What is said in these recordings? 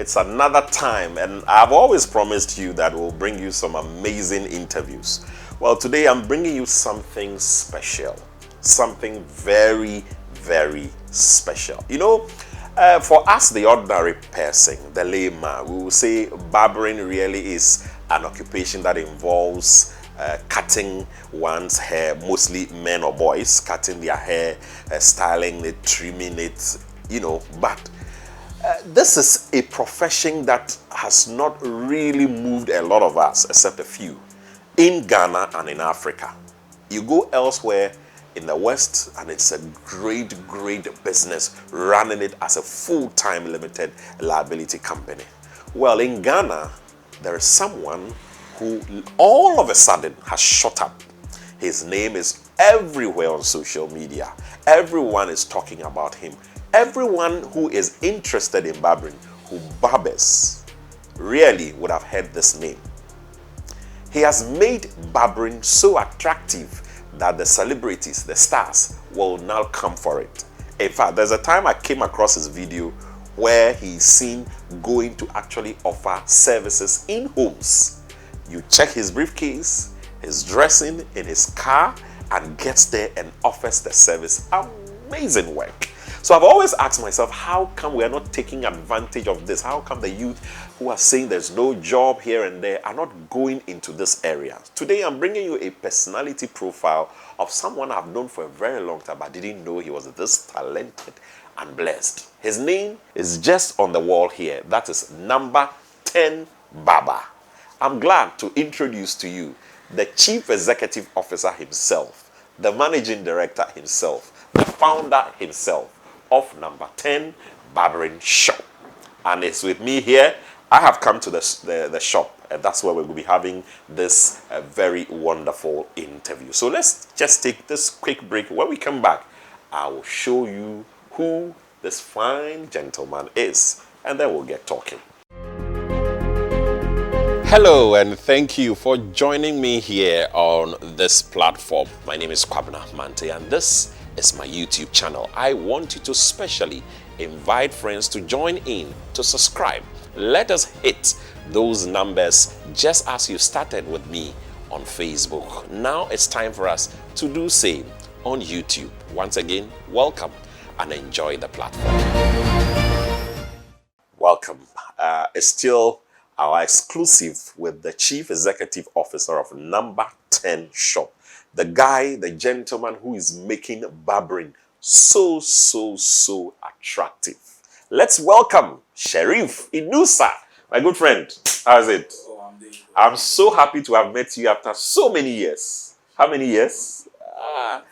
It's another time, and I've always promised you that we'll bring you some amazing interviews. Well, today I'm bringing you something special, something very, very special. You know, for us, the ordinary person, the layman, we will say barbering really is an occupation that involves cutting one's hair, mostly men or boys, cutting their hair, styling it, trimming it, you know, but this is a profession that has not really moved a lot of us, except a few, in Ghana and in Africa. You go elsewhere in the West, and it's a great, great business, running it as a full-time limited liability company. Well, in Ghana, there is someone who all of a sudden has shot up. His name is everywhere on social media. Everyone is talking about him. Everyone who is interested in barbering, who barbers, really would have heard this name. He has made barbering so attractive that the celebrities, the stars, will now come for it. In fact, there's a time I came across his video where he's seen going to actually offer services in homes. You check his briefcase, his dressing, in his car, and gets there and offers the service. Amazing work. So I've always asked myself, how come we are not taking advantage of this? How come the youth who are saying there's no job here and there are not going into this area? Today I'm bringing you a personality profile of someone I've known for a very long time, but didn't know he was this talented and blessed. His name is just on the wall here. That is number 10 Barber. I'm glad to introduce to you the Chief Executive Officer himself, the Managing Director himself, the founder himself of number 10 Barbering Shop. And it's with me here. I have come to the shop, and that's where we will be having this very wonderful interview. So let's just take this quick break. When we come back, I will show you who this fine gentleman is, and then we'll get talking. Hello, and thank you for joining me here on this platform. My name is Kwabena Mante, and this is my YouTube channel. I want you to specially invite friends to join in, to subscribe. Let us hit those numbers just as you started with me on Facebook. Now it's time for us to do same on YouTube. Once again, welcome and enjoy the platform. Welcome. It's still our exclusive with the Chief Executive Officer of number 10 Shop. The guy, the gentleman who is making barbering so attractive. Let's welcome Sherif Inusah, my good friend. How's it? Oh, I'm doing good. I'm so happy to have met you after so many years. How many years?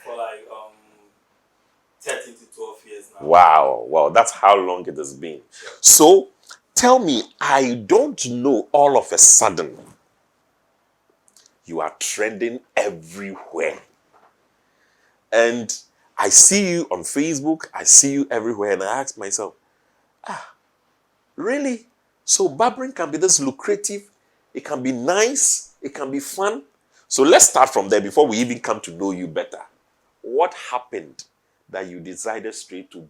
For like 13 to 12 years now. Wow, that's how long it has been. Sure. So, tell me, I don't know, all of a sudden, you are trending everywhere. And I see you on Facebook, I see you everywhere, and I ask myself, really? So barbering can be this lucrative, it can be nice, it can be fun. So let's start from there before we even come to know you better. What happened that you decided straight to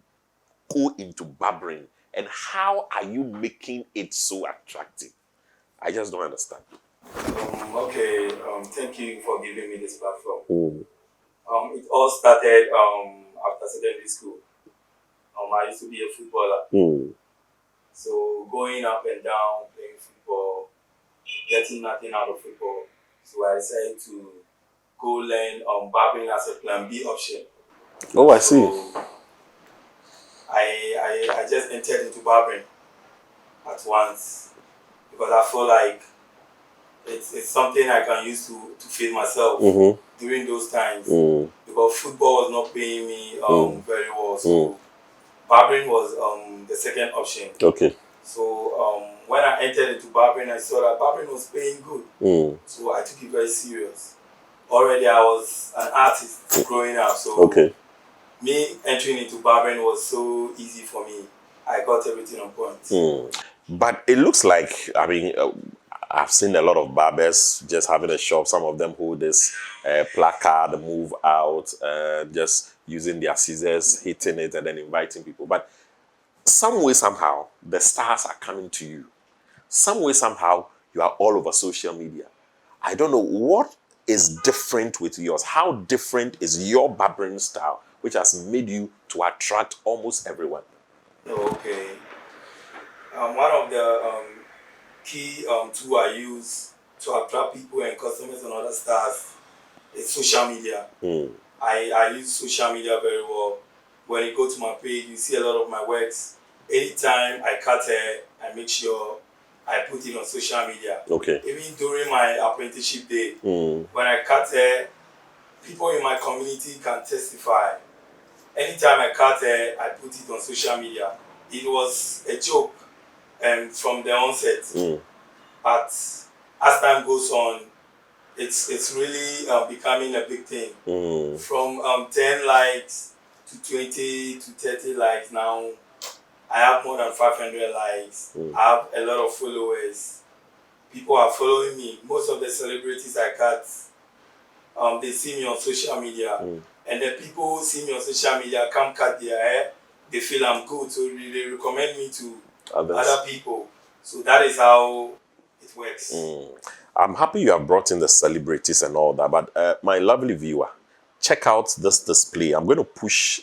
go into barbering, and how are you making it so attractive? I just don't understand. Thank you for giving me this platform. It all started after secondary school. I used to be a footballer. So going up and down, playing football, getting nothing out of football. So I decided to go learn barbering as a plan B option. Oh, I see. So I just entered into barbering at once because I feel like it's something I can use to feed myself during those times because football was not paying me very well. So barbering was the second option. Okay. So when I entered into barbering, I saw that barbering was paying good. So I took it very serious. Already I was an artist growing up. So me entering into barbering was so easy for me. I got everything on point. But it looks like, I mean, I've seen a lot of barbers just having a shop. Some of them hold this placard, move out, just using their scissors, hitting it, and then inviting people. But some way, somehow, the stars are coming to you. Some way, somehow, you are all over social media. I don't know what is different with yours. How different is your barbering style, which has made you to attract almost everyone? Okay. One of the key tools I use to attract people and customers and other stars is social media. I use social media very well. When you go to my page, you see a lot of my works. Anytime I cut hair, I make sure I put it on social media. Okay. Even during my apprenticeship day, when I cut hair, people in my community can testify. Anytime I cut hair, I put it on social media. It was a joke from the onset. But as time goes on, it's really becoming a big thing. From 10 likes to 20 to 30 likes now, I have more than 500 likes. I have a lot of followers. People are following me. Most of the celebrities I cut, they see me on social media. And the people who see me on social media come cut their hair. They feel I'm good, so they recommend me to other people. So that is how it works. I'm happy you have brought in the celebrities and all that, but my lovely viewer, check out this display. I'm going to push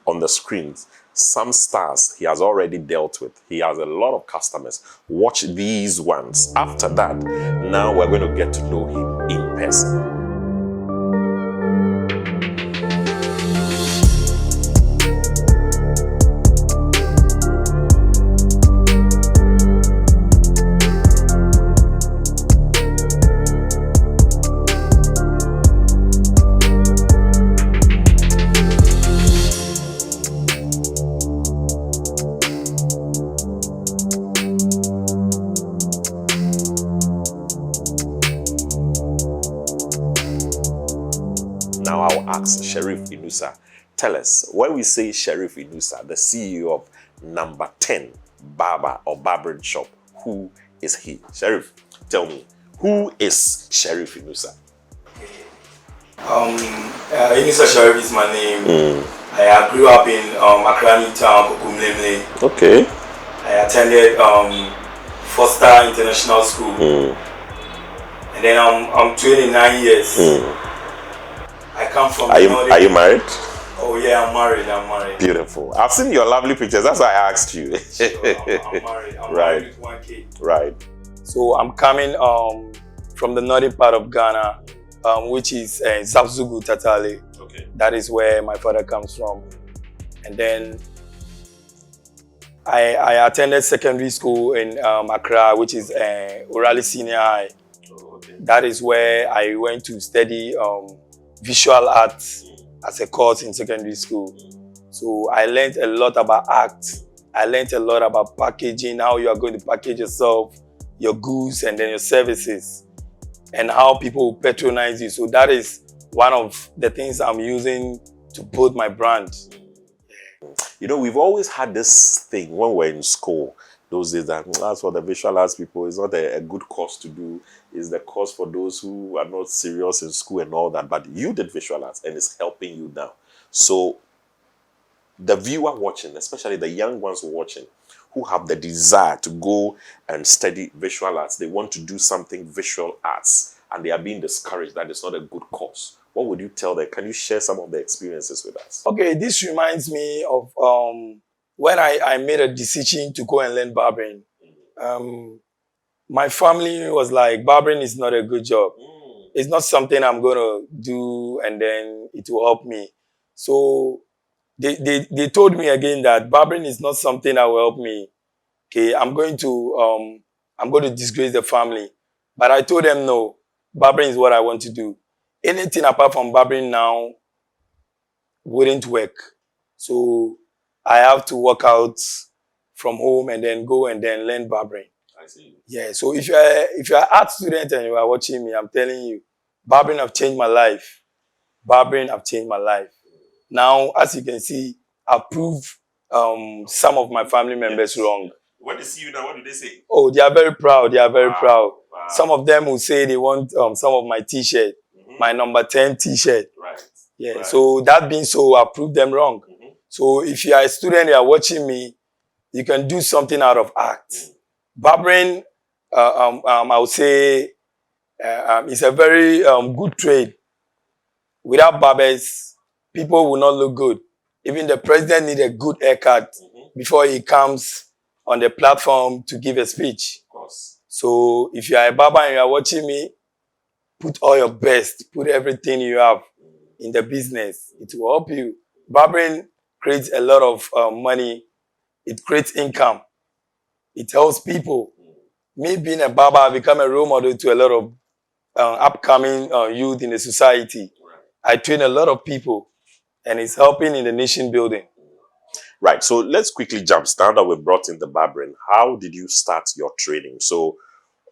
on the screens some stars he has already dealt with. He has a lot of customers. Watch these ones. After that, now we're going to get to know him in person. Now I'll ask Sherif Inusah, tell us, when we say Sherif Inusah, the CEO of number 10 barber or barbering shop, who is he? Sherif, tell me, who is Sherif Inusah? Inusah Sherif is my name. I grew up in Accra, Newtown, Okay. I attended Foster International School. And then I'm 29 years. I come from Are you married? Oh yeah, I'm married. Beautiful. I've seen your lovely pictures. That's why I asked you. Sure, I'm married. I'm Right. married with one kid. Right. So I'm coming from the northern part of Ghana, which is Zapzugu Tatale. Okay. That is where my father comes from. And then I attended secondary school in Accra, which is Orally Senior High. Oh, okay. That is where I went to study visual arts as a course in secondary school. So I learned a lot about art. I learned a lot about packaging, how you are going to package yourself, your goods, and then your services, and how people will patronize you. So that is one of the things I'm using to build my brand. You know, we've always had this thing when we're in school, those days, that that's for the visual arts people. It's not a good course to do. It's the course for those who are not serious in school and all that. But you did visual arts and it's helping you now. So the viewer watching, especially the young ones watching, who have the desire to go and study visual arts, they want to do something visual arts, and they are being discouraged that it's not a good course. What would you tell them? Can you share some of the experiences with us? Okay, this reminds me of when I made a decision to go and learn barbering. My family was like, barbering is not a good job. It's not something I'm going to do and then it will help me. So they told me again that barbering is not something that will help me. Okay, I'm going to disgrace the family. But I told them no, barbering is what I want to do. Anything apart from barbering now wouldn't work. So I have to work out from home and then go and then learn barbering. I see. Yeah, so if you're an art student and you are watching me, I'm telling you, barbering have changed my life. Barbering have changed my life. Now, as you can see, I've proved some of my family members wrong. When they see you now, what do they say? Oh, they are very proud. They are very proud. Wow. Some of them will say they want some of my t-shirt, my number 10 t-shirt. Right. Yeah, right. So that being so, I proved them wrong. So if you are a student, you are watching me, you can do something out of art. Barbering, I would say, is a very good trade. Without barbers, people will not look good. Even the president needs a good haircut before he comes on the platform to give a speech. Of course. So if you are a barber and you are watching me, put all your best, put everything you have in the business. It will help you. Barbering creates a lot of money. It creates income. It helps people. Me being a barber, I become a role model to a lot of upcoming youth in the society. I train a lot of people, and it's helping in the nation building. Right. So let's quickly jump. Now that we've brought in the barbering, how did you start your training? So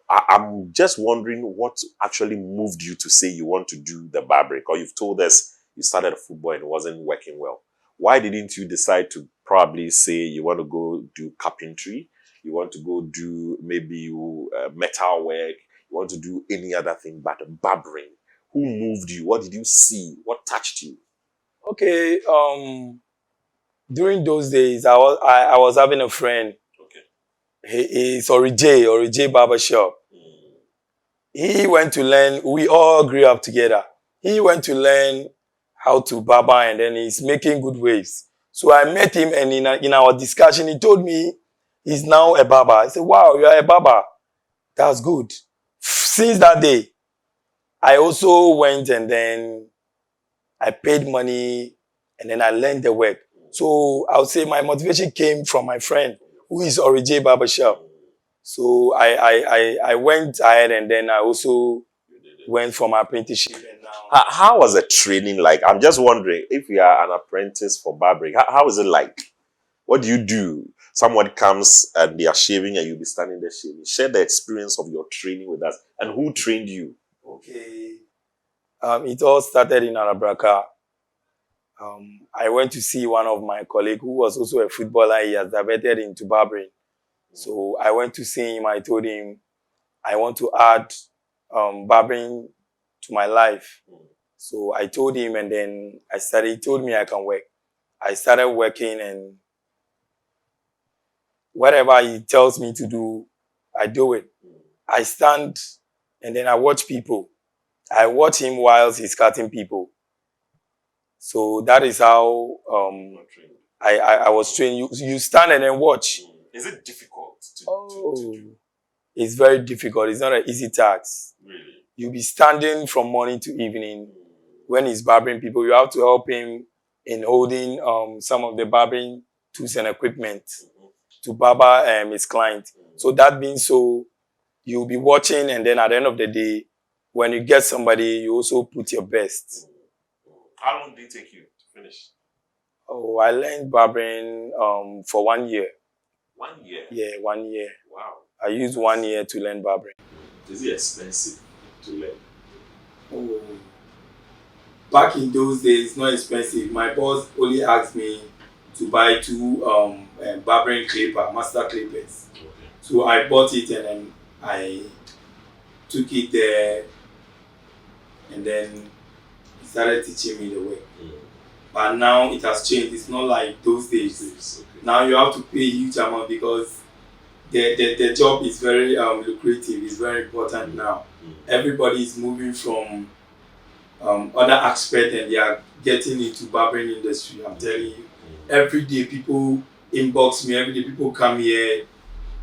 I'm just wondering what actually moved you to say you want to do the barbering. Or you've told us you started football and it wasn't working well. Why didn't you decide to probably say you want to go do carpentry? You want to go do maybe metal work? You want to do any other thing but barbering? Who moved you? What did you see? What touched you? Okay. During those days, I was having a friend. Okay. He's Orije Barbershop. He went to learn. We all grew up together. He went to learn how to barber, and then he's making good waves. So I met him, and in our discussion, he told me he's now a barber. I said, "Wow, you are a barber. That's good." Since that day, I also went and then I paid money and then I learned the work. So I would say my motivation came from my friend who is Orije Barbershop. So I went ahead and then I also went for my apprenticeship. And now, how was the training like? I'm just wondering, if you are an apprentice for barbering, how is it like? What do you do? Someone comes and they are shaving and you'll be standing there shaving. Share the experience of your training with us. And who trained you? Okay. It all started in Arabraka. I went to see one of my colleagues who was also a footballer. He has diverted into barbering. So I went to see him. I told him I want to add barbering to my life. So I told him, and then he told me I can work. I started working, and whatever he tells me to do, I do it. I stand and then I watch people. I watch him whilst he's cutting people. So that is how I was trained. You stand and then watch. Is it difficult to do? It's very difficult. It's not an easy task. Really? You'll be standing from morning to evening. When he's barbering people, you have to help him in holding some of the barbering tools and equipment to barber his client. So that being so, you'll be watching, and then at the end of the day, when you get somebody, you also put your best. How long did it take you to finish? Oh, I learned barbering for 1 year. 1 year? Yeah, 1 year. Wow. I used 1 year to learn barbering. Is it expensive to learn? Oh, back in those days, not expensive. My boss only asked me to buy 2 barbering clipper, master clippers. Okay. So I bought it and then I took it there, and then he started teaching me the way. But now it has changed. It's not like those days. Okay. Now you have to pay a huge amount because the job is very lucrative. It's very important now. Everybody is moving from other aspects and they are getting into barbering industry. I'm telling you. Every day people inbox me. Every day people come here,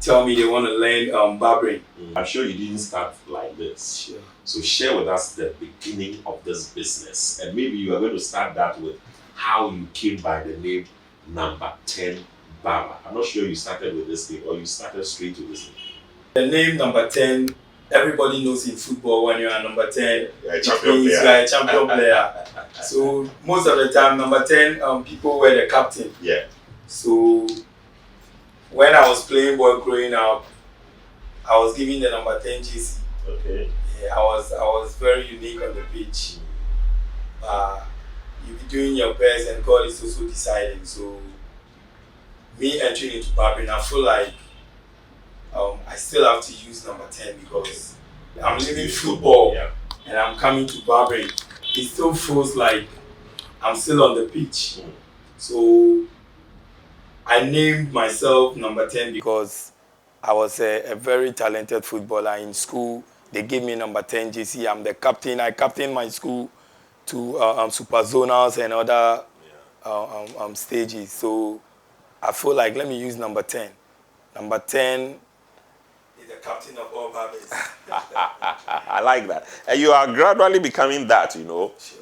tell me they want to learn barbering. I'm sure you didn't start like this. Sure. So share with us the beginning of this business. And maybe you are going to start that with how you came by the name Number 10 Barber. I'm not sure you started with this thing or you started straight with this thing. The name Number 10, everybody knows in football when you are number 10, you're a champion player. You are a champion player. So most of the time, number 10, people were the captain. Yeah. So when I was playing ball growing up, I was given the number 10 GC. Okay. Yeah, I was very unique on the pitch. You'll be doing your best and God is also deciding. So me entering into barbering, I feel like I still have to use number 10 because I'm leaving football and I'm coming to barbering. It still feels like I'm still on the pitch. So I named myself number 10 because I was a very talented footballer in school. They gave me number 10 JC. I'm the captain. I captained my school to super zonals and other stages. So I feel like let me use number 10. Number 10 is the captain of all barbers. I like that. And you are gradually becoming that,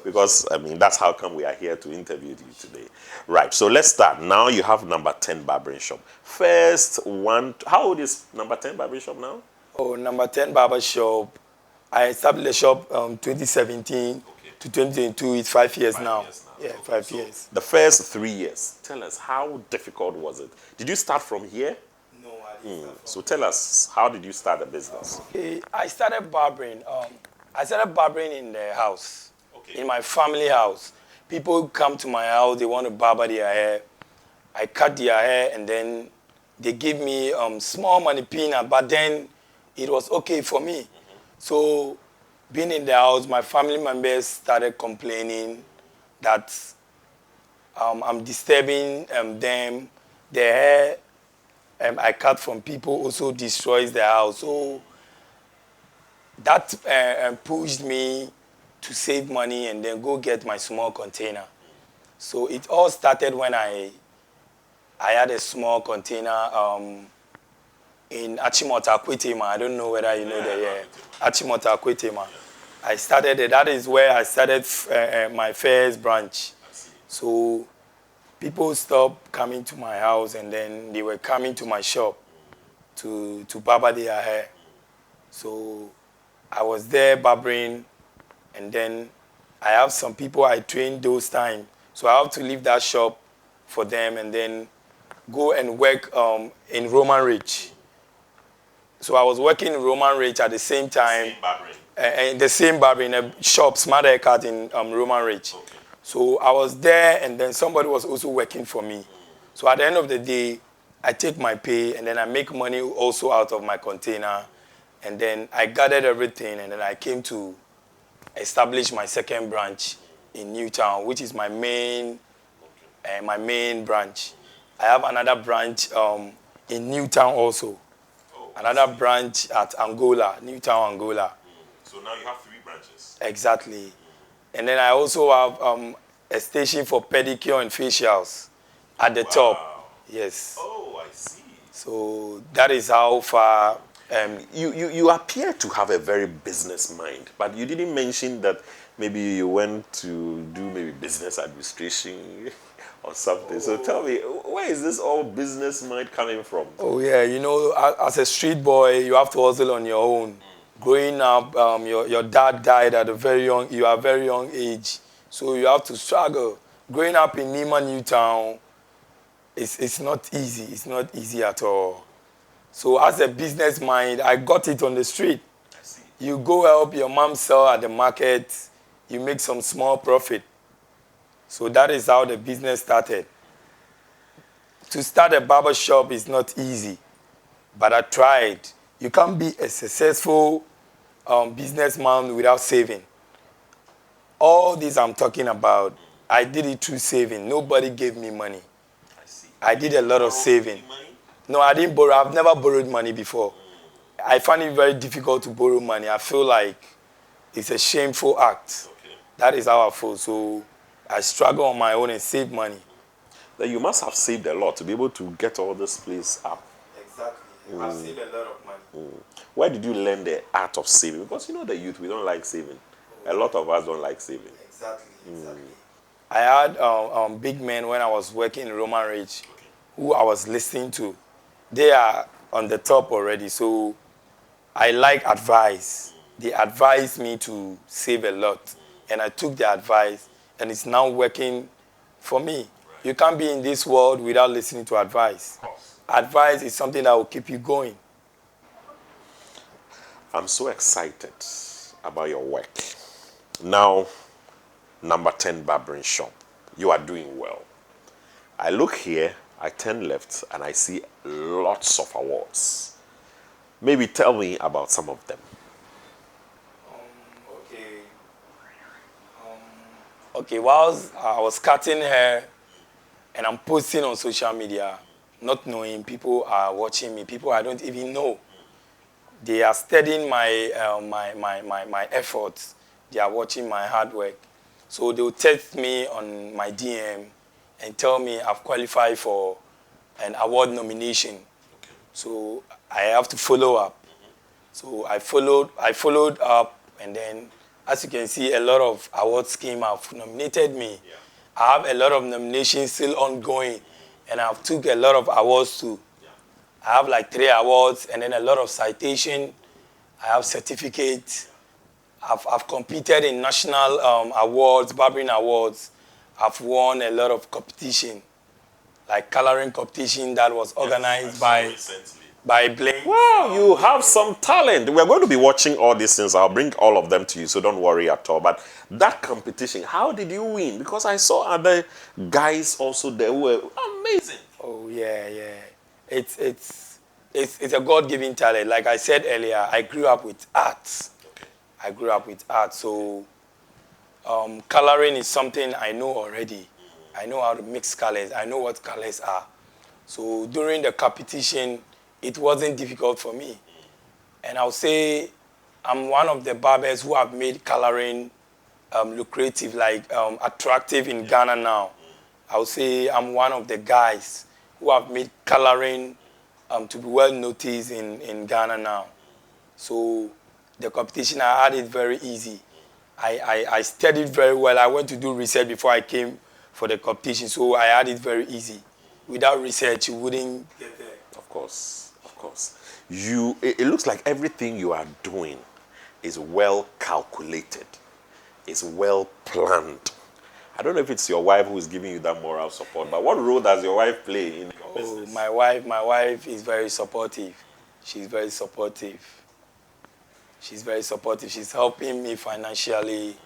because, I mean, that's how come we are here to interview you today. Right, so let's start. Now you have number 10 barbering shop. First one, how old is number 10 barbering shop now? Oh, number 10 barber shop. I established the shop 2017 to 2022. It's 5 years now. Yeah, Okay. 5 So years. the first 3 years, tell us, how difficult was it? Did you start from here? No, I didn't start from So tell us, how did you start the business? Okay, I started barbering. I started barbering in the house, Okay. in my family house. People come to my house, they want to barber their hair. I cut their hair and then they give me small money peanut, but then it was okay for me. So being in the house, my family members started complaining that I'm disturbing them. The hair I cut from people also destroys the house. So that pushed me to save money and then go get my small container. So it all started when I had a small container in Achimota, Kwetema. I don't know whether you know the Achimota, Kwetema. I started it. That is where I started my first branch. So people stopped coming to my house and then they were coming to my shop to barber their hair. So I was there barbering, and then I have some people I trained those times. So I have to leave that shop for them and then go and work in Roman Ridge. So I was working in Roman Ridge at the same time. Same barbering. In the same barbering shop, Smart Haircut in Roman Ridge. Okay. So I was there, and then somebody was also working for me. So at the end of the day, I take my pay, and then I make money also out of my container. And then I gathered everything, and then I came to establish my second branch in Newtown, which is my main branch. I have another branch in Newtown also. Another branch at Angola, Newtown, Angola. So now you have 3 branches. Exactly. And then I also have a station for pedicure and facials at the top. Yes. Oh, I see. So that is how far. You appear to have a very business mind, but you didn't mention that maybe you went to do maybe business administration or something. So tell me, where is this all business mind coming from? Oh yeah, as a street boy, you have to hustle on your own. Growing up, your dad died at a very young age, so you have to struggle. Growing up in Nima, Newtown, it's not easy. It's not easy at all. So as a business mind, I got it on the street. I see. You go help your mom sell at the market, you make some small profit. So that is how the business started. To start a barber shop is not easy, but I tried. You can't be a successful businessman without saving. All this I'm talking about, I did it through saving. Nobody gave me money. I see. I did a lot of saving. Money? No, I didn't borrow. I've never borrowed money before. I find it very difficult to borrow money. I feel like it's a shameful act. Okay. That is how I feel. So I struggle on my own and save money. Then you must have saved a lot to be able to get all this place up. Exactly. I've saved a lot of money. Where did you learn the art of saving? Because the youth, we don't like saving. A lot of us don't like saving. Exactly. I had big men when I was working in Roman Ridge who I was listening to. They are on the top already, so I like advice. They advised me to save a lot, and I took the advice, and it's now working for me. Right. You can't be in this world without listening to advice. Advice is something that will keep you going. I'm so excited about your work. Now, number 10 barbering shop. You are doing well. I look here, I turn left, and I see lots of awards. Maybe tell me about some of them. Okay, whilst I was cutting hair and I'm posting on social media, not knowing, people are watching me, people I don't even know. They are studying my efforts. They are watching my hard work. So they'll text me on my DM and tell me I've qualified for an award nomination. So I have to follow up. So I followed up, and then, as you can see, a lot of awards came have nominated me. Yeah. I have a lot of nominations still ongoing, and I've took a lot of awards too. Yeah. I have like 3 awards, and then a lot of citation. I have certificates. I've competed in national awards, barbering awards. I've won a lot of competition, like coloring competition that was organized by Blake. Wow, you have some talent. We're going to be watching all these things. I'll bring all of them to you, so don't worry at all. But that competition, how did you win? Because I saw other guys also there who were amazing. Oh yeah. It's a God-given talent. Like I said earlier, I grew up with art. Okay. I grew up with art, so coloring is something I know already. I know how to mix colors. I know what colors are. So during the competition, it wasn't difficult for me. And I'll say I'm one of the barbers who have made coloring lucrative, like attractive in Ghana now. I'll say I'm one of the guys who have made coloring to be well noticed in Ghana now. So the competition, I had it very easy. I studied very well. I went to do research before I came for the competition, so I had it very easy. Without research, you wouldn't get there. Of course. It looks like everything you are doing is well calculated. It's well planned. I don't know if it's your wife who is giving you that moral support, but what role does your wife play in your business? My wife is very supportive. She's very supportive. She's helping me financially.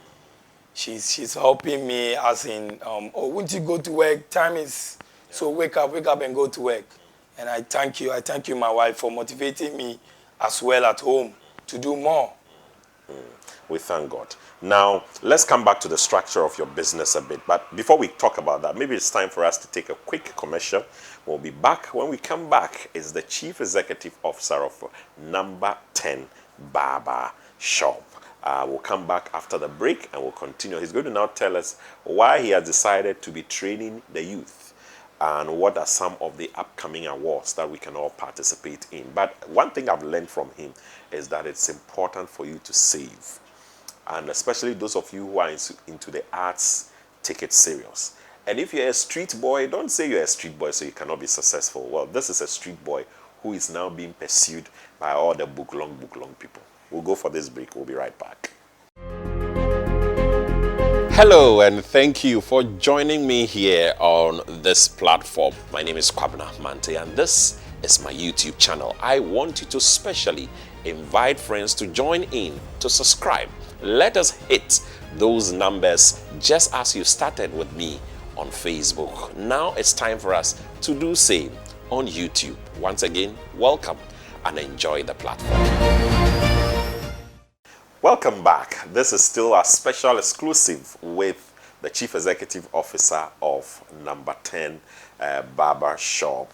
She's helping me as in, won't you go to work? Time is, so wake up and go to work. And I thank you, my wife, for motivating me as well at home to do more. We thank God. Now, let's come back to the structure of your business a bit. But before we talk about that, maybe it's time for us to take a quick commercial. We'll be back. When we come back, is the Chief Executive Officer of Number 10 Barber Shop. We'll come back after the break and we'll continue. He's going to now tell us why he has decided to be training the youth and what are some of the upcoming awards that we can all participate in. But one thing I've learned from him is that it's important for you to save. And especially those of you who are into the arts, take it serious. And if you're a street boy, don't say you're a street boy so you cannot be successful. Well, this is a street boy who is now being pursued by all the book long people. We'll go for this break. We'll be right back. Hello, and thank you for joining me here on this platform. My name is Kwabena Mante, and this is my YouTube channel. I want you to specially invite friends to join in, to subscribe. Let us hit those numbers just as you started with me on Facebook. Now it's time for us to do same on YouTube. Once again, welcome and enjoy the platform. Welcome back. This is still a special exclusive with the Chief Executive Officer of Number 10 Barber Shop.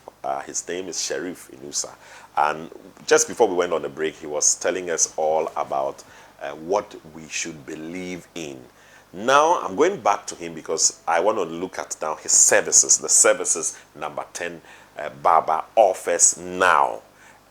His name is Sherif Inusah. And just before we went on the break, he was telling us all about what we should believe in. Now, I'm going back to him because I want to look at now his services, the services Number 10 Barber offers now.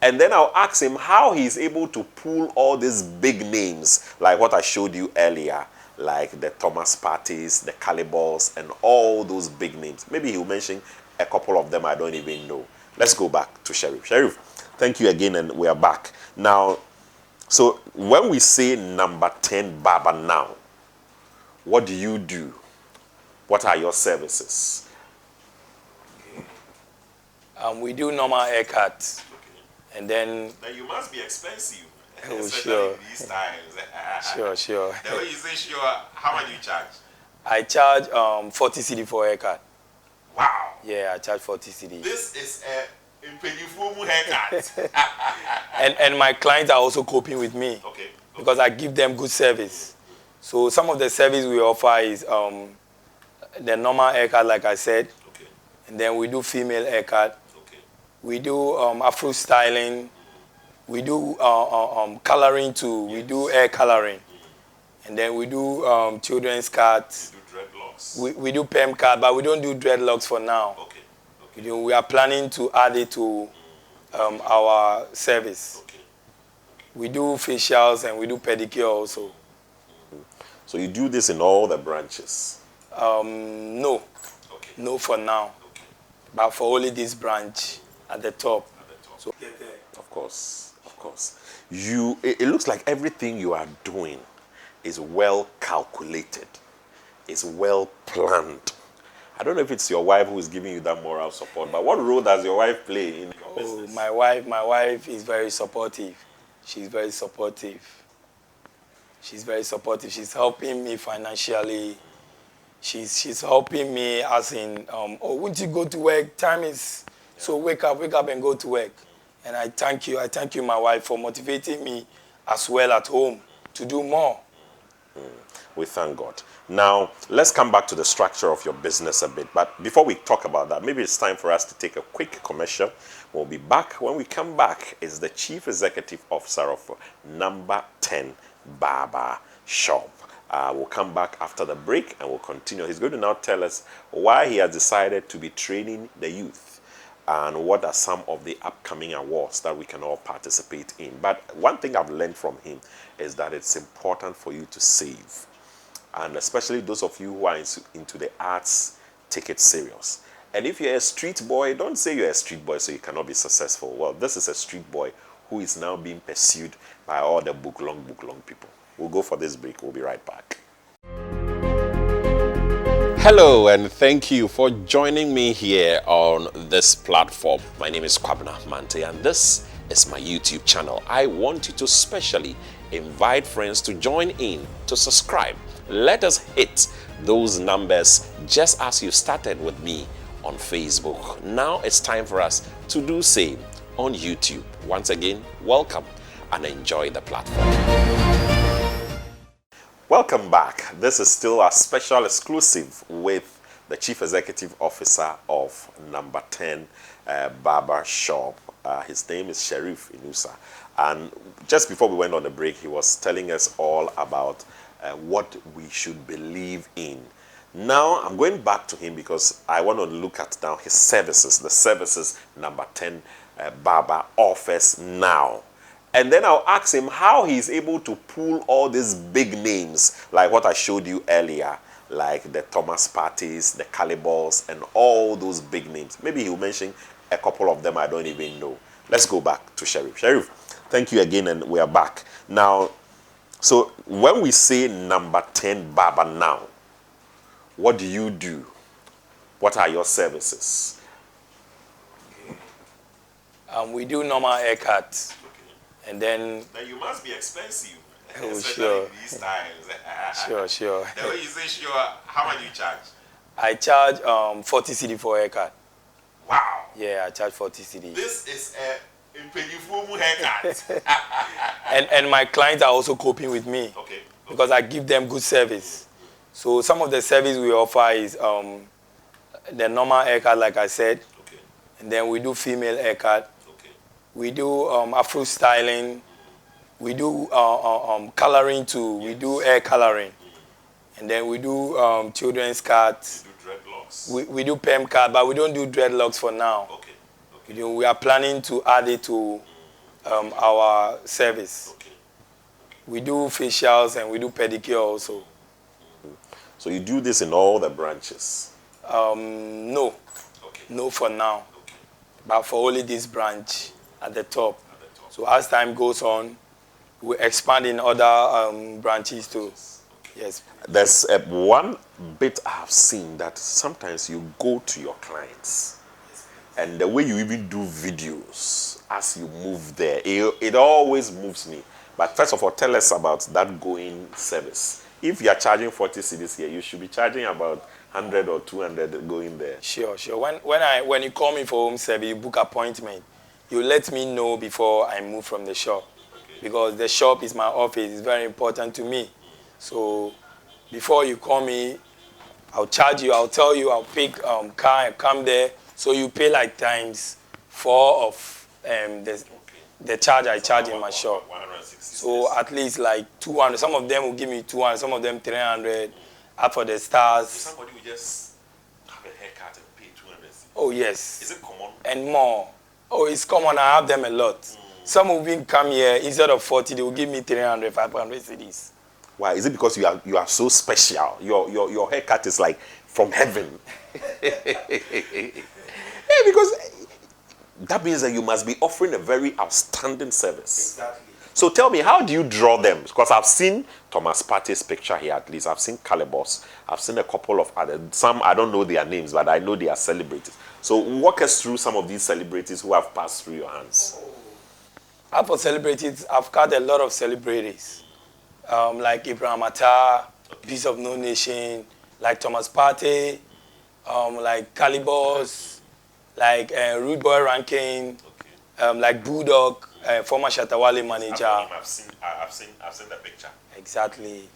And then I'll ask him how he's able to pull all these big names, like what I showed you earlier, like the Thomas Parties, the Calibals, and all those big names. Maybe he'll mention a couple of them I don't even know. Let's go back to Sherif. Sherif, thank you again, and we are back. Now, so when we say Number 10 Barber now, what do you do? What are your services? We do normal haircuts. And then you must be expensive. Oh, sure. In these times. Sure. The way you say sure, how much do you charge? I charge 40 cedi for a haircut. Wow. Yeah, I charge 40 cedi. This is a impenifumu haircut. and my clients are also coping with me. Okay. Because I give them good service. So some of the service we offer is the normal haircut, like I said. Okay. And then we do female haircut. Okay. We do Afro styling. We do coloring too. Yes. We do hair coloring. And then we do children's cuts. You do dreadlocks. We do perm cut, but we don't do dreadlocks for now. Okay. We are planning to add it to our service. Okay. We do facials and we do pedicure also. So you do this in all the branches? No. Okay. No for now. Okay. But for only this branch at the top. At the top. So, of course. It looks like everything you are doing is well calculated, is well planned. I don't know if it's your wife who is giving you that moral support, but what role does your wife play in your business? My wife is very supportive. She's very supportive. She's helping me financially. She's helping me as in, won't you go to work? Time is, so wake up and go to work. And I thank you, my wife, for motivating me as well at home to do more. We thank God. Now, let's come back to the structure of your business a bit. But before we talk about that, maybe it's time for us to take a quick commercial. We'll be back. When we come back, is the Chief Executive Officer of Number 10 Barber Shop. We'll come back after the break and we'll continue. He's going to now tell us why he has decided to be training the youth and what are some of the upcoming awards that we can all participate in. But one thing I've learned from him is that it's important for you to save. And especially those of you who are into the arts, take it serious. And if you're a street boy, don't say you're a street boy so you cannot be successful. Well, this is a street boy who is now being pursued by all the book long people. We'll go for this break. We'll be right back. Hello, and thank you for joining me here on this platform. My name is Kwabena Mante, and this is my YouTube channel. I want you to specially invite friends to join in, to subscribe. Let us hit those numbers just as you started with me on Facebook. Now it's time for us to do same on YouTube. Once again, welcome and enjoy the platform. Welcome back. This is still a special exclusive with the Chief Executive Officer of Number 10 Barber Shop. His name is Sherif Inusah. And just before we went on the break, he was telling us all about what we should believe in. Now, I'm going back to him because I want to look at now his services, the services Number 10 Barber offers now. And then I'll ask him how he's able to pull all these big names, like what I showed you earlier, like the Thomas Parties, the Calibals, and all those big names. Maybe he'll mention a couple of them I don't even know. Let's go back to Sherif. Sherif, thank you again, and we are back. Now, so when we say Number 10 Barber now, what do you do? What are your services? We do normal haircuts. And then you must be expensive. Oh, sure. These times. Sure. The way you say sure, how much do you charge? I charge 40 cedi for a haircut. Wow. Yeah, I charge 40 cedi. This is a impenifumu haircut. and my clients are also coping with me. Okay. Because I give them good service. So some of the service we offer is the normal haircut, like I said. Okay. And then we do female haircut. We do Afro styling. We do coloring too. Yes. We do hair coloring. And then we do children's cuts. You do dreadlocks. We do perm cut, but we don't do dreadlocks for now. Okay. We are planning to add it to our service. Okay. We do facials and we do pedicure also. So you do this in all the branches? No. Okay. No for now. Okay. But for only this branch. At the top. So as time goes on, we expand in other branches too. Okay. Yes. There's one bit I've seen that sometimes you go to your clients and the way you even do videos as you move there, it always moves me. But first of all, tell us about that going service. If you are charging 40 cedis here, you should be charging about 100 or 200 going there. Sure. When you call me for home service, you book appointment. You let me know before I move from the shop. Okay. Because the shop is my office. It's very important to me. So before you call me, I'll charge you. I'll tell you I'll pick car and come there. So you pay like times 4 of the charge I charge in my shop. 160. So at least like 200. Some of them will give me 200, some of them 300. Up for the stars. Somebody will just have a haircut and pay 200. Oh yes. Is it common? And more. Oh, it's common. I have them a lot. Some will even come here, instead of 40, they will give me 300, 500 cedis. Why? Is it because you are so special? Your haircut is like from heaven. Yeah, because that means that you must be offering a very outstanding service. Exactly. So tell me, how do you draw them? Because I've seen Thomas Partey's picture here at least. I've seen Calibos. I've seen a couple of others. Some, I don't know their names, but I know they are celebrities. So walk us through some of these celebrities who have passed through your hands. As for celebrities, I've cut a lot of celebrities. Like Ibrahim Atta, Peace of No Nation, like Thomas Partey, like Calibos, like Rude Boy Rankin, like Bulldog, former Shatawale manager. I've seen the picture. Exactly.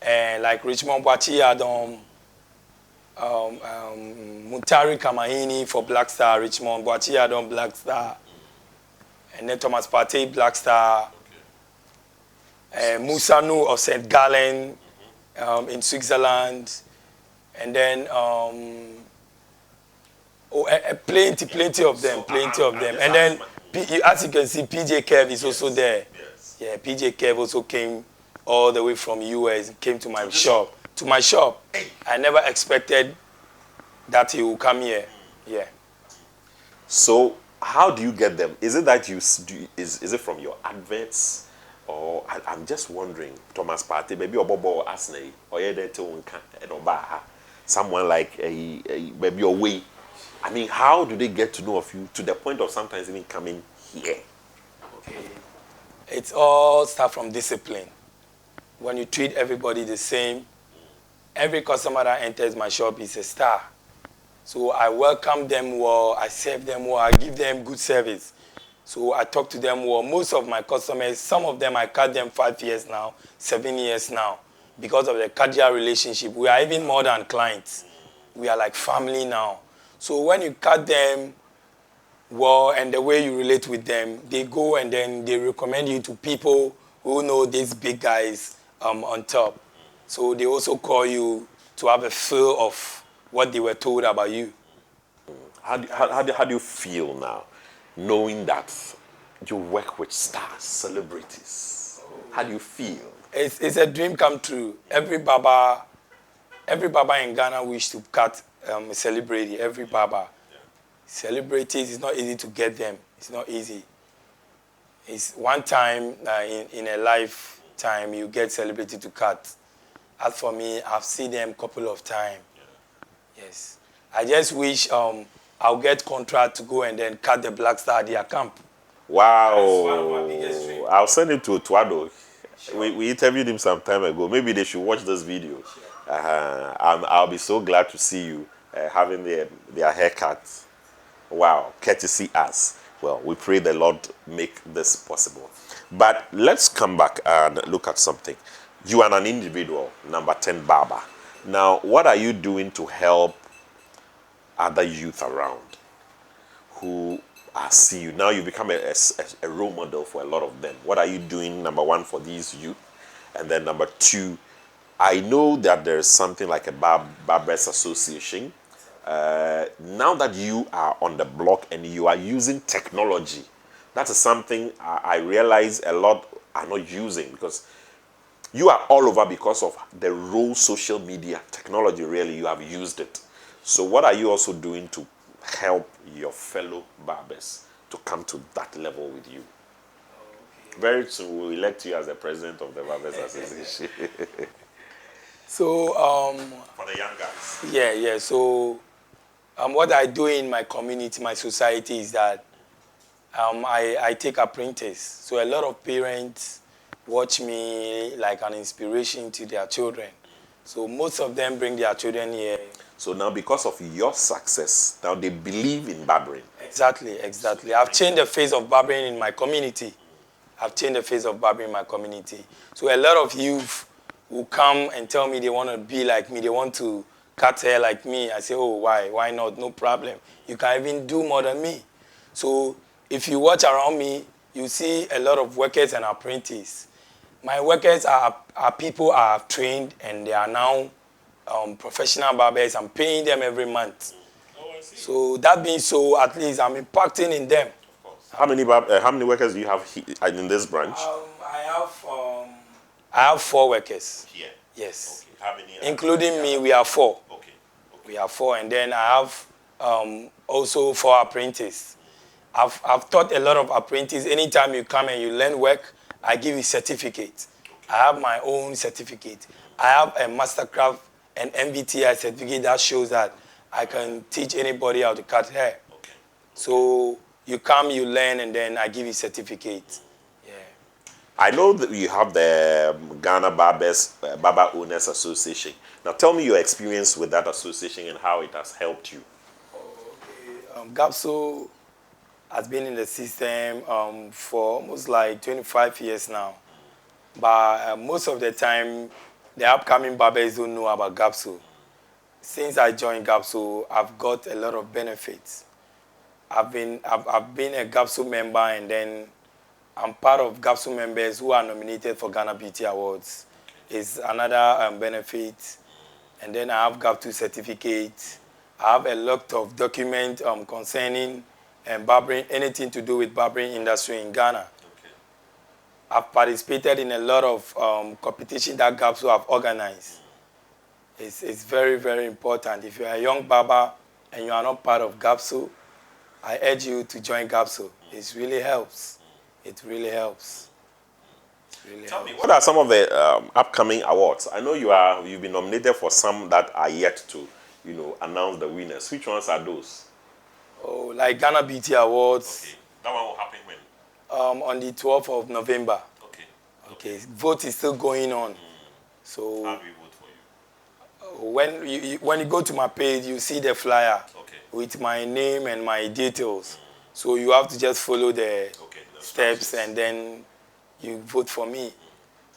And like Richmond Boachi Adam, Muntari Kamahini for Black Star, Richmond Boachi Adam Black Star, and then Thomas Partey Black Star, Musa Nu of St. Gallen in Switzerland, and then plenty of them, and then as you can see, PJ Kev is also there. Yes. Yeah, PJ Kev also came all the way from US, came to my shop. To my shop. I never expected that he would come here. Yeah. So how do you get them? Is it that is it from your adverts? Or I'm just wondering, Thomas Partey, maybe Obobo Asney, or someone like a maybe Away. I mean, how do they get to know of you to the point of sometimes even coming here? Okay. It's all start from discipline. When you treat everybody the same, every customer that enters my shop is a star. So I welcome them well, I serve them well, I give them good service. So I talk to them well. Most of my customers, some of them I cut them 5 years now, 7 years now, because of the cordial relationship. We are even more than clients. We are like family now. So when you cut them well and the way you relate with them, they go and then they recommend you to people who know these big guys on top. So they also call you to have a feel of what they were told about you. How do you feel now, knowing that you work with stars, celebrities? How do you feel? It's a dream come true. Every barber in Ghana wish to cut a celebrity. Every barber. Yeah. Celebrities, it's not easy to get them. It's not easy. It's one time in a lifetime you get celebrity to cut. As for me, I've seen them a couple of times. Yeah. Yes. I just wish I'll get contract to go and then cut the Black Star at their camp. Wow. That's one of my biggest dreams. I'll send him to Tuado. Sure. We interviewed him some time ago. Maybe they should watch this video. Sure. I'll be so glad to see you having their haircut. Wow, courtesy us. Well, we pray the Lord make this possible. But let's come back and look at something. You are an individual, number 10 barber. Now, what are you doing to help other youth around who see you? Now you become a role model for a lot of them. What are you doing, number one, for these youth? And then number two, I know that there is something like a Barbers Association. Now that you are on the block and you are using technology, that is something I realize a lot are not using, because you are all over because of the role social media, technology, really, you have used it. So what are you also doing to help your fellow barbers to come to that level with you? Okay. Very soon we'll elect you as the president of the Barbers Association. So, for the young guys. Yeah. So, what I do in my community, my society, is that I take apprentices. So a lot of parents watch me like an inspiration to their children. So most of them bring their children here. So now, because of your success, now they believe in barbering. Exactly. I've changed the face of barbering in my community. So a lot of youth will come and tell me they want to be like me. They want to cut hair like me. I say, oh, why? Why not? No problem. You can even do more than me. So if you watch around me, you see a lot of workers and apprentices. My workers are people I have trained, and they are now professional barbers. I'm paying them every month. Oh, I see. So that being so, at least I'm impacting in them. Of course. How many workers do you have in this branch? I have 4 workers. Here. Yes. Okay. How many? Including me, we are 4. Okay. We are 4, and then I have also 4 apprentices. I've taught a lot of apprentices. Anytime you come and you learn work, I give you certificate. I have my own certificate. I have a Mastercraft and MBTI certificate that shows that I can teach anybody how to cut hair. Okay. So you come, you learn, and then I give you certificate. Yeah. I know that you have the Ghana Barber Owners Association. Now tell me your experience with that association and how it has helped you. Okay. GAPSO has been in the system for almost like 25 years now. But most of the time, the upcoming barbers don't know about GAPSO. Since I joined GAPSO, I've got a lot of benefits. I've been a GAPSO member, and then I'm part of GAPSO members who are nominated for Ghana Beauty Awards. It's another benefit. And then I have GAPSO certificate. I have a lot of documents concerning barbering, anything to do with barbering industry in Ghana. Okay. I've participated in a lot of competition that GAPSO have organized. It's very, very important. If you're a young barber and you are not part of GAPSO, I urge you to join GAPSO. It really helps. It really helps. Tell me, what are some of the upcoming awards? I know you've been nominated for some that are yet to, announce the winners. Which ones are those? Oh, like Ghana Beauty Awards. Okay. That one will happen when? On the 12th of November. Okay. Okay. Vote is still going on. So how do we vote for you? When you go to my page, you see the flyer with my name and my details. So you have to just follow the steps and then you vote for me.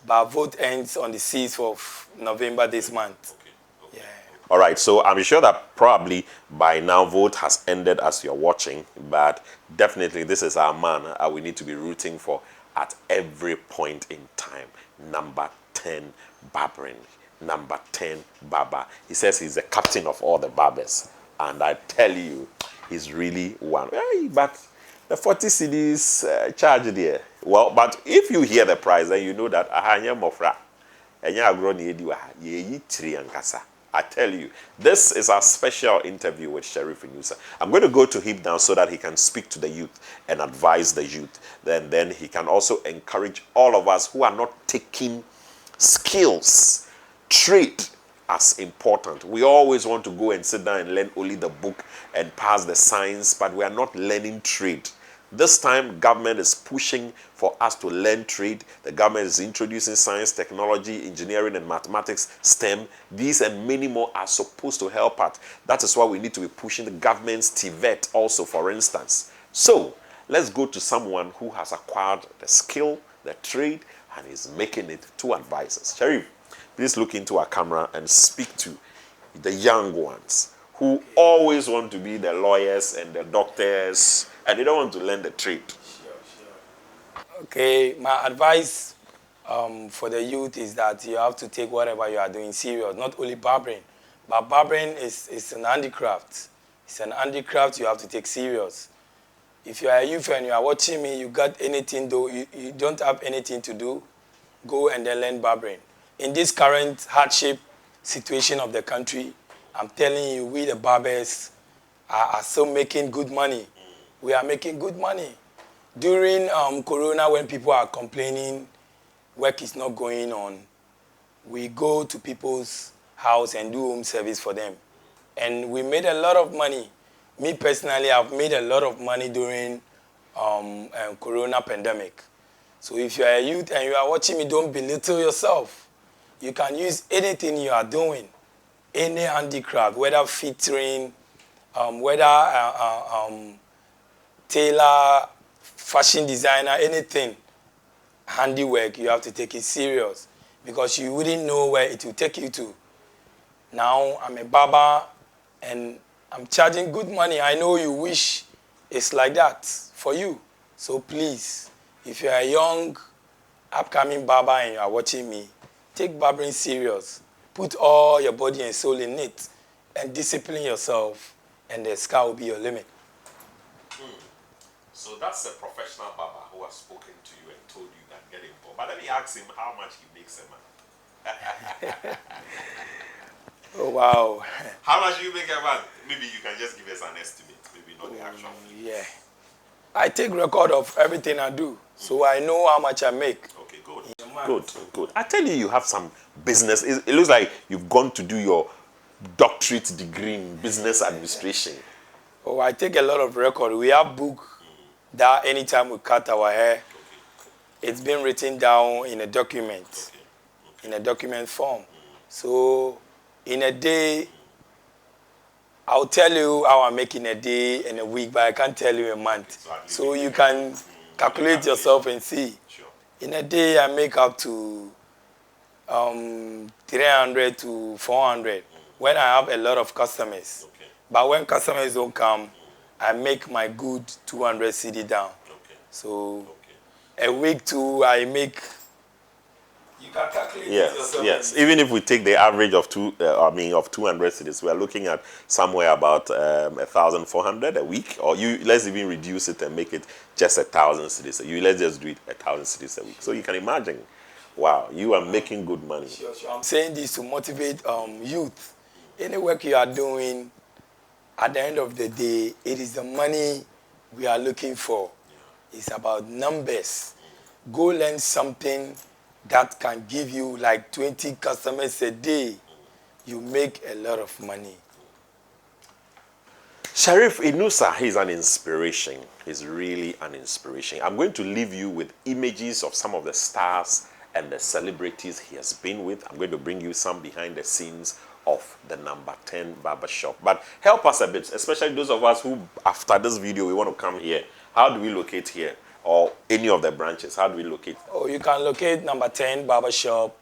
But vote ends on the 6th of November this month. Yeah. All right, so I'm sure that probably by now vote has ended as you're watching, but definitely this is our man we need to be rooting for at every point in time. Number 10, Barbering. Number 10, Barber. He says he's the captain of all the barbers. And I tell you, he's really one. Hey, but the 40 cedis charge there. Well, but if you hear the price, then you know that I tell you, this is our special interview with Sherif Inusah. I'm going to go to him now so that he can speak to the youth and advise the youth. Then he can also encourage all of us who are not taking skills, trade as important. We always want to go and sit down and learn only the book and pass the science, but we are not learning trade. This time, government is pushing for us to learn trade. The government is introducing science, technology, engineering, and mathematics, STEM. These and many more are supposed to help us. That is why we need to be pushing the government's TVET also, for instance. So, let's go to someone who has acquired the skill, the trade, and is making it to advise us. Sherif, please look into our camera and speak to the young ones who always want to be the lawyers and the doctors, and they don't want to learn the trade. Sure. Okay, my advice for the youth is that you have to take whatever you are doing serious, not only barbering. But barbering is an handicraft. It's an handicraft you have to take serious. If you are a youth and you are watching me, you got anything, though you don't have anything to do, go and then learn barbering. In this current hardship situation of the country, I'm telling you, we the barbers are still making good money. We are making good money. During Corona, when people are complaining, work is not going on, we go to people's house and do home service for them. And we made a lot of money. Me personally, I've made a lot of money during Corona pandemic. So if you are a youth and you are watching me, don't belittle yourself. You can use anything you are doing, any handicraft, whether featuring, whether tailor, fashion designer, anything, handiwork, you have to take it serious because you wouldn't know where it will take you to. Now, I'm a barber and I'm charging good money. I know you wish it's like that for you. So please, if you are a young, upcoming barber and you are watching me, take barbering serious. Put all your body and soul in it and discipline yourself, and the sky will be your limit. So that's a professional barber who has spoken to you and told you that get involved. But let me ask him how much he makes a month. Oh, wow. How much do you make a month? Maybe you can just give us an estimate, maybe not the actual figure. Yeah. I take record of everything I do, so I know how much I make. Okay, good. Good. I tell you, you have some business. It looks like you've gone to do your doctorate degree in business administration. Oh, I take a lot of record. We have book that anytime we cut our hair, it's been written down in a document, in a document form. So in a day, I'll tell you how I make in a day and a week, but I can't tell you a month. Exactly. So you can calculate yourself and see. Sure. In a day, I make up to 300 to 400 when I have a lot of customers. Okay. But when customers don't come, I make my good 200 CD down. Okay. So a week too, I make. You can calculate yourself. Yes. Even if we take the average of 200 cities, we are looking at somewhere about 1,400 a week. Or let's even reduce it and make it just 1,000 cities. Let's just do it 1,000 cities a week. So you can imagine, wow, you are making good money. Sure. I'm saying this to motivate youth. Any work you are doing, at the end of the day, it is the money we are looking for. It's about numbers. Go learn something that can give you like 20 customers a day. You make a lot of money. Sherif Inusah, he's an inspiration. He's really an inspiration. I'm going to leave you with images of some of the stars and the celebrities he has been with. I'm going to bring you some behind the scenes of the number 10 barbershop. But help us a bit, especially those of us who, after this video, we want to come here. How do we locate here? Or any of the branches? How do we locate? Oh, you can locate number 10 barbershop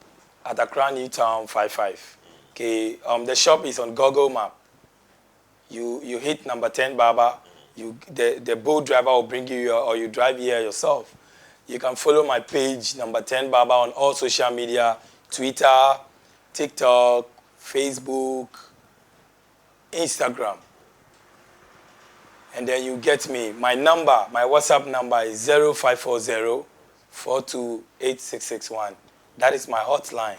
at Accra Newtown 55. Okay, the shop is on Google Map. You hit number 10 barber. The boat driver will bring you here, or you drive here yourself. You can follow my page, number 10 barber, on all social media: Twitter, TikTok, Facebook, Instagram. And then you get me. My number, my WhatsApp number is 0540-428661. That is my hotline.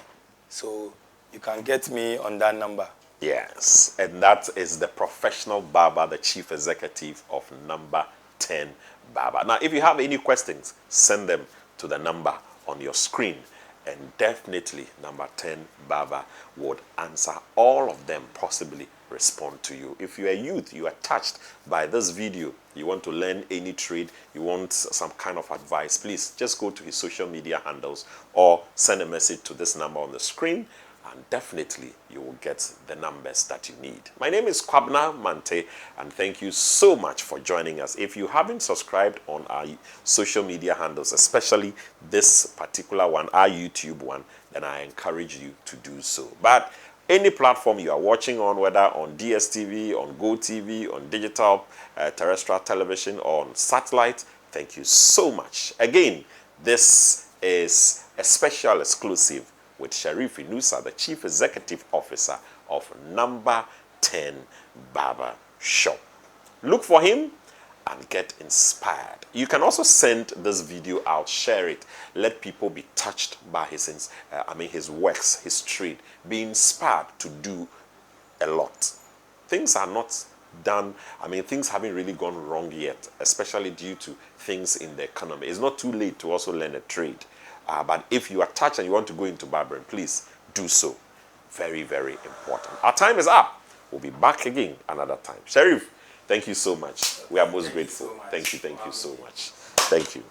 So you can get me on that number. Yes, and that is the professional barber, the chief executive of number 10 Barber. Now, if you have any questions, send them to the number on your screen. And definitely, number 10 Barber would answer all of them, possibly respond to you. If you're a youth, you are touched by this video, you want to learn any trade, you want some kind of advice, please just go to his social media handles or send a message to this number on the screen, and definitely you will get the numbers that you need. My name is Kwabna Mante, and thank you so much for joining us. If you haven't subscribed on our social media handles, especially this particular one, our YouTube one, then I encourage you to do so. But any platform you are watching on, whether on DSTV, on GoTV, on digital, terrestrial television, or on satellite, thank you so much. Again, this is a special exclusive with Sherif Inusah, the Chief Executive Officer of number 10 Barber Shop. Look for him and get inspired. You can also send this video out, share it, let people be touched by his works, his trade, be inspired to do a lot. Things are not done, things haven't really gone wrong yet, especially due to things in the economy. It's not too late to also learn a trade. But if you are touched and you want to go into barbering, please do so. Very, very important. Our time is up. We'll be back again another time. Sherif, thank you so much. We are most grateful. Thank you so much. Thank you.